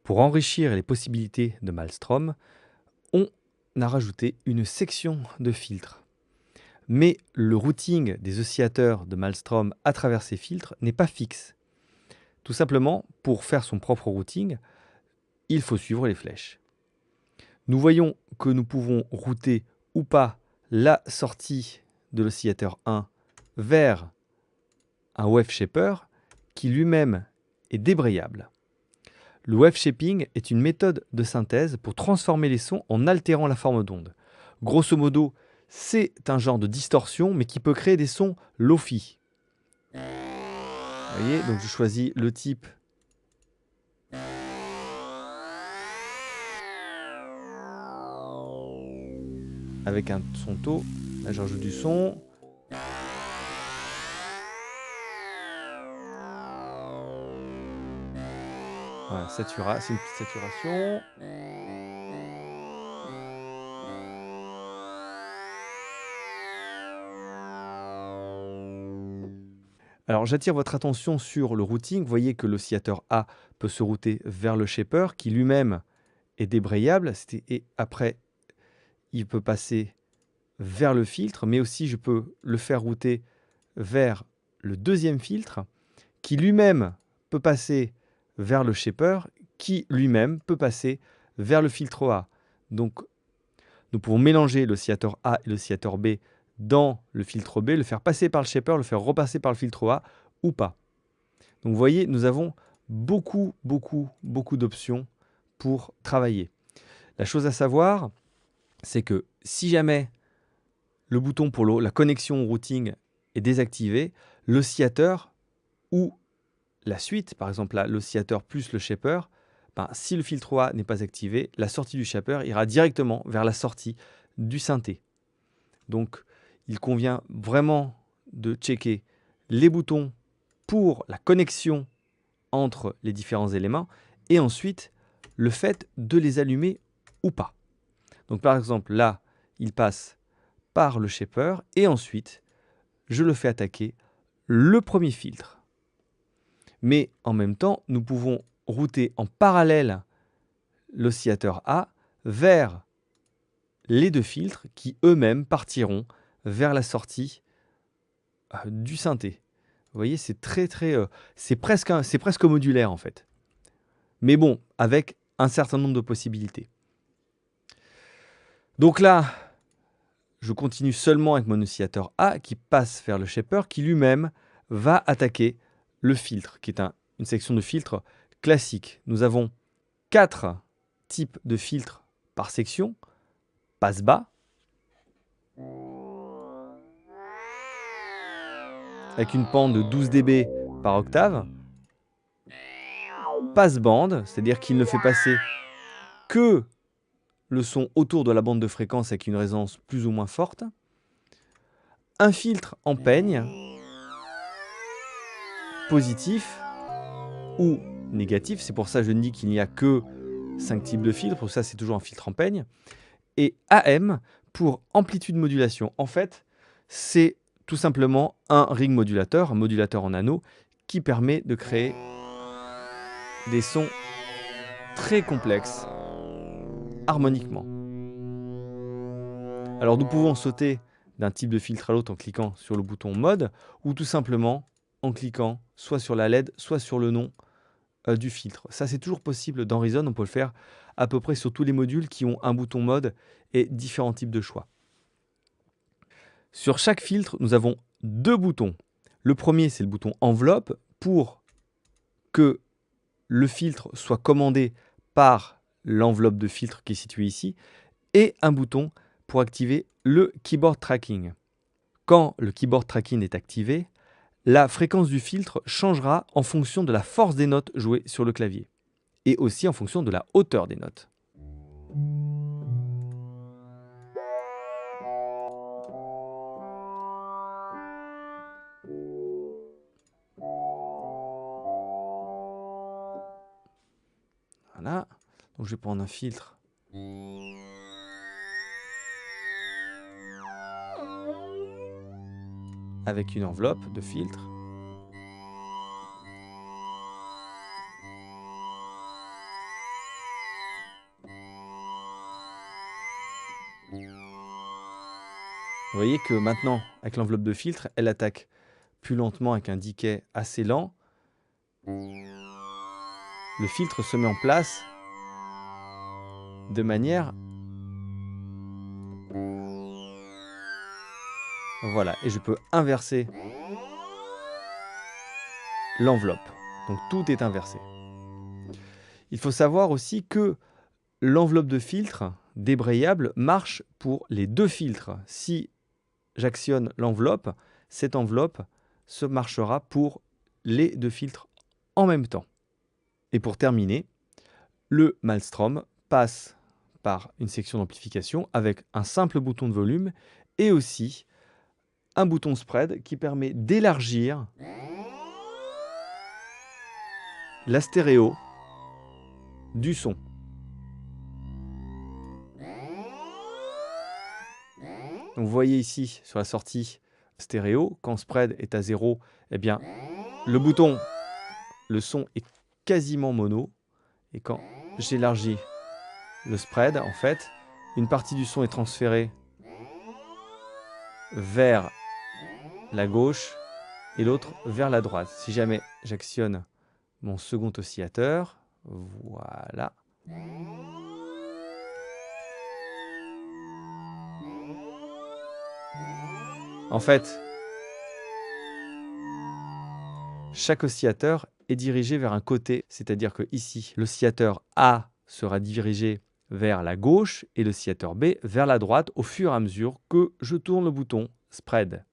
Pour enrichir les possibilités de Maelstrom, on a rajouté une section de filtres. Mais le routing des oscillateurs de Maelstrom à travers ces filtres n'est pas fixe. Tout simplement, pour faire son propre routing, il faut suivre les flèches. Nous voyons que nous pouvons router ou pas la sortie de l'oscillateur 1 vers un wave shaper qui lui-même est débrayable. Le wave shaping est une méthode de synthèse pour transformer les sons en altérant la forme d'onde. Grosso modo, c'est un genre de distorsion, mais qui peut créer des sons lo-fi. Vous voyez, donc je choisis le type avec un son taux. Là, je rajoute du son. Voilà, c'est une petite saturation. Alors, j'attire votre attention sur le routing. Vous voyez que l'oscillateur A peut se router vers le shaper, qui lui-même est débrayable. Et après, il peut passer vers le filtre, mais aussi je peux le faire router vers le deuxième filtre, qui lui-même peut passer vers le shaper, qui lui-même peut passer vers le filtre A. Donc, nous pouvons mélanger l'oscillateur A et l'oscillateur B dans le filtre B, le faire passer par le shaper, le faire repasser par le filtre A ou pas. Donc vous voyez, nous avons beaucoup d'options pour travailler. La chose à savoir, c'est que si jamais le bouton pour la connexion au routing est désactivé, l'oscillateur ou la suite, par exemple l'oscillateur plus le shaper, si le filtre A n'est pas activé, la sortie du shaper ira directement vers la sortie du synthé. Donc, il convient vraiment de checker les boutons pour la connexion entre les différents éléments et ensuite le fait de les allumer ou pas. Donc, par exemple, là, il passe par le shaper et ensuite, je le fais attaquer le premier filtre. Mais en même temps, nous pouvons router en parallèle l'oscillateur A vers les deux filtres qui eux-mêmes partiront vers la sortie du synthé. Vous voyez, c'est c'est presque modulaire en fait. Mais bon, avec un certain nombre de possibilités. Donc là, je continue seulement avec mon oscillateur A qui passe vers le shaper qui lui-même va attaquer le filtre, qui est une section de filtre classique. Nous avons 4 types de filtres par section. Passe-bas, avec une pente de 12 dB par octave. Passe-bande, c'est-à-dire qu'il ne fait passer que le son autour de la bande de fréquence avec une résonance plus ou moins forte. Un filtre en peigne, positif ou négatif. C'est pour ça que je dis qu'il n'y a que 5 types de filtres. Pour ça, c'est toujours un filtre en peigne. Et AM pour amplitude modulation. En fait, c'est tout simplement un ring modulateur, un modulateur en anneau, qui permet de créer des sons très complexes harmoniquement. Alors nous pouvons sauter d'un type de filtre à l'autre en cliquant sur le bouton mode ou tout simplement en cliquant soit sur la LED, soit sur le nom du filtre. Ça, c'est toujours possible dans Reason. On peut le faire à peu près sur tous les modules qui ont un bouton mode et différents types de choix. Sur chaque filtre, nous avons 2 boutons. Le premier, c'est le bouton enveloppe pour que le filtre soit commandé par l'enveloppe de filtre qui est située ici et un bouton pour activer le keyboard tracking. Quand le keyboard tracking est activé, la fréquence du filtre changera en fonction de la force des notes jouées sur le clavier et aussi en fonction de la hauteur des notes. Voilà, donc je vais prendre un filtre avec une enveloppe de filtre. Vous voyez que maintenant, avec l'enveloppe de filtre, elle attaque plus lentement avec un decay assez lent. Le filtre se met en place de manière... Voilà, et je peux inverser l'enveloppe. Donc tout est inversé. Il faut savoir aussi que l'enveloppe de filtre débrayable marche pour les deux filtres. Si j'actionne l'enveloppe, cette enveloppe se marchera pour les deux filtres en même temps. Et pour terminer, le Maelstrom passe par une section d'amplification avec un simple bouton de volume et aussi un bouton spread qui permet d'élargir la stéréo du son. Donc vous voyez ici sur la sortie stéréo, quand spread est à 0, eh bien le bouton, le son est quasiment mono. Et quand j'élargis le spread, en fait, une partie du son est transférée vers la gauche et l'autre vers la droite. Si jamais j'actionne mon second oscillateur, voilà. En fait, chaque oscillateur est dirigé vers un côté, c'est-à-dire que ici, l'oscillateur A sera dirigé vers la gauche et l'oscillateur B vers la droite au fur et à mesure que je tourne le bouton spread.